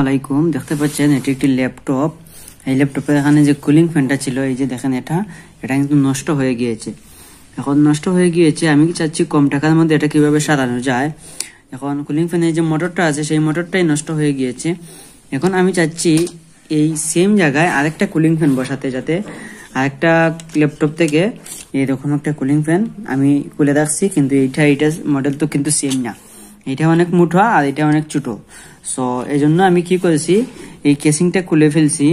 আলাইকুম। দেখতে পাচ্ছেন এটি একটি ল্যাপটপ। এই ল্যাপটপের এখানে যে কুলিং ফ্যানটা ছিল, এই যে দেখেন এটা কিন্তু নষ্ট হয়ে গিয়েছে। এখন নষ্ট হয়ে গিয়েছে, আমি কি চাচ্ছি কম টাকার মধ্যে এটা কিভাবে সারানো যায়। এখন কুলিং ফ্যানের যে মোটরটা আছে সেই মোটরটাই নষ্ট হয়ে গিয়েছে। এখন আমি চাচ্ছি এই সেম জায়গায় আরেকটা কুলিং ফ্যান বসাতে, যাতে আরেকটা ল্যাপটপ থেকে এরকম একটা কুলিং ফ্যান আমি খুলে রাখছি, কিন্তু এইটা মডেল তো কিন্তু সেম না। এটা অনেক মুঠা আর এটা অনেক ছোট। সো এই জন্য আমি কি করেছি, এই কেসিংটা খুলে ফেলছি।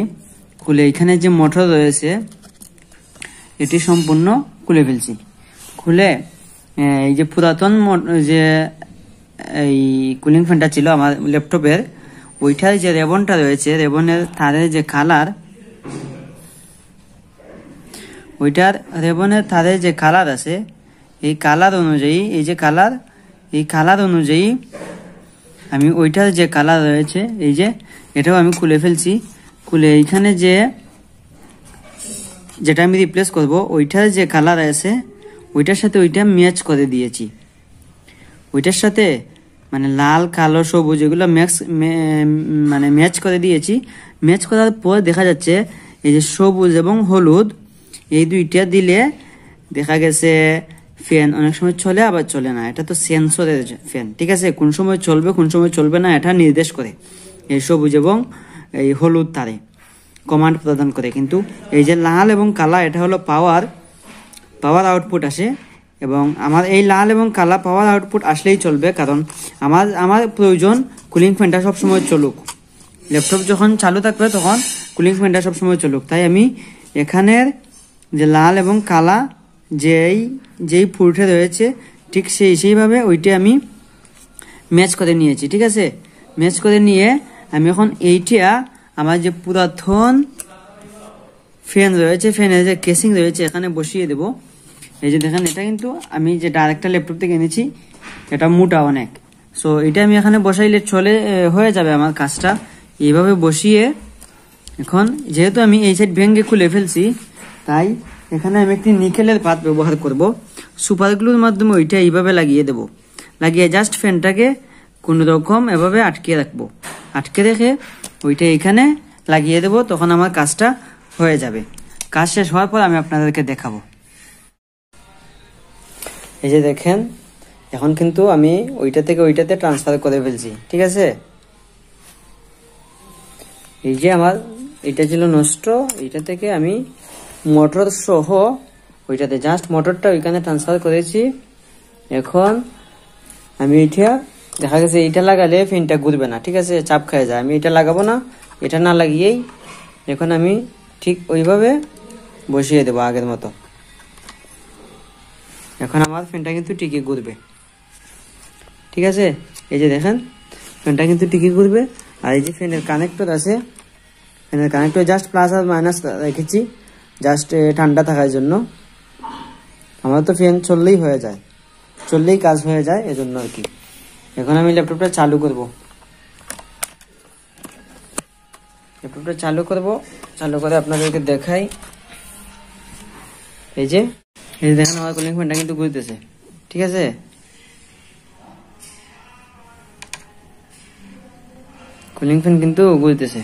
খুলে এখানে যে মোটর রয়েছে এটি সম্পূর্ণ খুলে ফেলছি। খুলে এই যে পুরাতন যে এই কুলিং ফ্যানটা ছিল আমার ল্যাপটপের, ওইটার যে রেবনটা রয়েছে, রেবনের তারের যে কালার, ওইটার রেবনের তারের যে কালার আছে, এই কালার অনুযায়ী এই কালার অনুযায়ী আমি ওইটার যে কালার রয়েছে, এই যে এটাও আমি খুলে ফেলছি। খুলে এইখানে যেটা আমি রিপ্লেস করব, ওইটার যে কালার আছে ওইটার সাথে ওইটা ম্যাচ করে দিয়েছি। ওইটার সাথে মানে লাল, কালো, সবুজ এগুলো ম্যাচ করে দিয়েছি। ম্যাচ করার পর দেখা যাচ্ছে এই যে সবুজ এবং হলুদ, এই দুইটা দিলে দেখা গেছে ফ্যান অনেক সময় চলে আবার চলে না। এটা তো সেন্সরের ফ্যান, ঠিক আছে? কোন সময় চলবে কোন সময় চলবে না এটা নির্দেশ করে এই সবুজ এবং এই হলুদ তারে কমান্ড প্রদান করে। কিন্তু এই যে লাল এবং কালা, এটা হলো পাওয়ার আউটপুট আসে। এবং আমার এই লাল এবং কালা পাওয়ার আউটপুট আসলেই চলবে, কারণ আমার প্রয়োজন কুলিং ফ্যানটা সবসময় চলুক। ল্যাপটপ যখন চালু থাকবে তখন কুলিং ফ্যানটা সবসময় চলুক। তাই আমি এখানের যে লাল এবং কালা যেই পুরুষে রয়েছে, ঠিক সেইভাবে ওইটা আমি ম্যাচ করে নিয়েছি, ঠিক আছে? ম্যাচ করে নিয়ে আমি এখন এইটা আমার যে পুরাতন ফ্যান রয়েছে, ফ্যানের যে কেসিং রয়েছে, এখানে বসিয়ে দেব। এই যে দেখেন, এটা কিন্তু আমি যে আরেকটা ল্যাপটপ থেকে এনেছি, এটা মোটা অনেক। সো এটা আমি এখানে বসাইলে হয়ে যাবে আমার কাজটা। এইভাবে বসিয়ে এখন যেহেতু আমি এই সাইড ভেঙে খুলে ফেলছি, তাই এখানে আমি একটি নিকেলের পাত ব্যবহার করব। সুপার গ্লুর মাধ্যমে ওইটা এইভাবে লাগিয়ে দেব। লাগিয়ে জাস্ট ফ্যানটাকে কোনো রকম এভাবে আটকে রাখবো। আটকে রেখে ওইটা এখানে লাগিয়ে দেব, তখন আমার কাজটা হয়ে যাবে। কাজ শেষ হওয়ার পর আমি আপনাদেরকে দেখাবো। এই যে দেখেন, এখন কিন্তু আমি ওইটা থেকে ওইটাতে ট্রান্সফার করে ফেলছি, ঠিক আছে? এই যে আমার এটা ছিল নষ্ট, এইটা থেকে আমি মোটর সহ ওইটাতে জাস্ট মোটরটা ওইখানে ট্রান্সফার করেছি। এখন আমি এটা দেখা গেছে এইটা লাগালে ফ্যানটা ঘুরবে না, ঠিক আছে? চাপ খেয়ে যায়। আমি এটা লাগাবো না, এটা না লাগিয়েই এখন আমি ঠিক ওইভাবে বসিয়ে দেবো আগের মতো। এখন আমার ফ্যানটা কিন্তু ঠিকই ঘুরবে, ঠিক আছে? এই যে দেখেন, ফ্যানটা কিন্তু ঠিকই ঘুরবে। আর এই যে ফ্যানের কানেক্টর আছে, ফ্যানের কানেক্টর জাস্ট প্লাস আর মাইনাস রেখেছি, জাস্ট ঠান্ডা থাকার জন্য। আমার তো ফ্যান চললেই কাজ হয়ে যায়, এজন্য আর কি। এখন আমি ল্যাপটপটা চালু করব। চালু করে আপনাদেরকে দেখাই। এই যে দেখেন, আমার কুলিং ফ্যানটা কিন্তু ঘুরতেছে, ঠিক আছে? কুলিং ফ্যান কিন্তু ঘুরতেছে।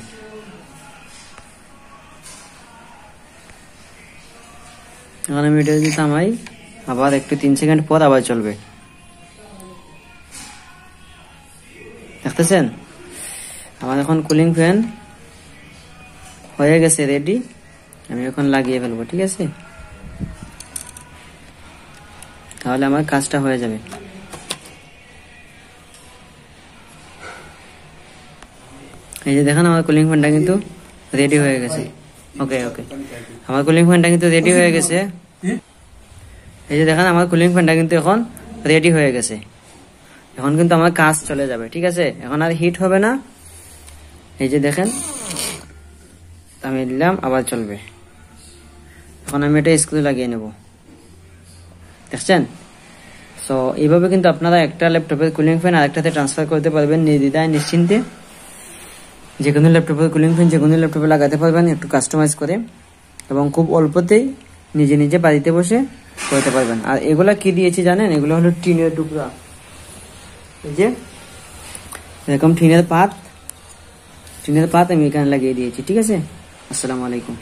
এখন আমি এটা যদি থামাই, আবার একটু 3 সেকেন্ড পর আবার চলবে। দেখতেছেন, আমার এখন কুলিং ফ্যান হয়ে গেছে রেডি। আমি এখন লাগিয়ে ফেলবো, ঠিক আছে? তাহলে আমার কাজটা হয়ে যাবে। এই যে দেখেন, আমার কুলিং ফ্যানটা কিন্তু রেডি হয়ে গেছে। ওকে আমার কুলিং ফ্যানটা কিন্তু রেডি হয়ে গেছে। এই যে দেখেন, আমার কুলিং ফ্যানটা কিন্তু এখন রেডি হয়ে গেছে। এখন কিন্তু আমার কাজ চলে যাবে, ঠিক আছে? এখন আর হিট হবে না। এই যে দেখেন, আমি দিলাম, আবার চলবে। এখন আমি এটা স্ক্রু লাগিয়ে নেব, দেখছেন? সো এইভাবে কিন্তু আপনারা একটা ল্যাপটপের কুলিং ফ্যান আরেকটাতে ট্রান্সফার করতে পারবেন নির্দ্বিধায়, নিশ্চিন্তে। যে কোনো ল্যাপটপের কুলিং ফ্যান যে কোনো ল্যাপটপে লাগাতে পারবেন একটু কাস্টমাইজ করে, এবং খুব অল্পতেই নিজে বাড়িতে বসে করতে পারবেন। আর এগুলা কি দিয়েছি জানেন? এগুলো হলো টিনের টুকরা। এই যে এরকম টিনের পাত, চুনের পাত আমি এখানে লাগিয়ে দিয়েছি। ঠিক আছে, আসসালামু আলাইকুম।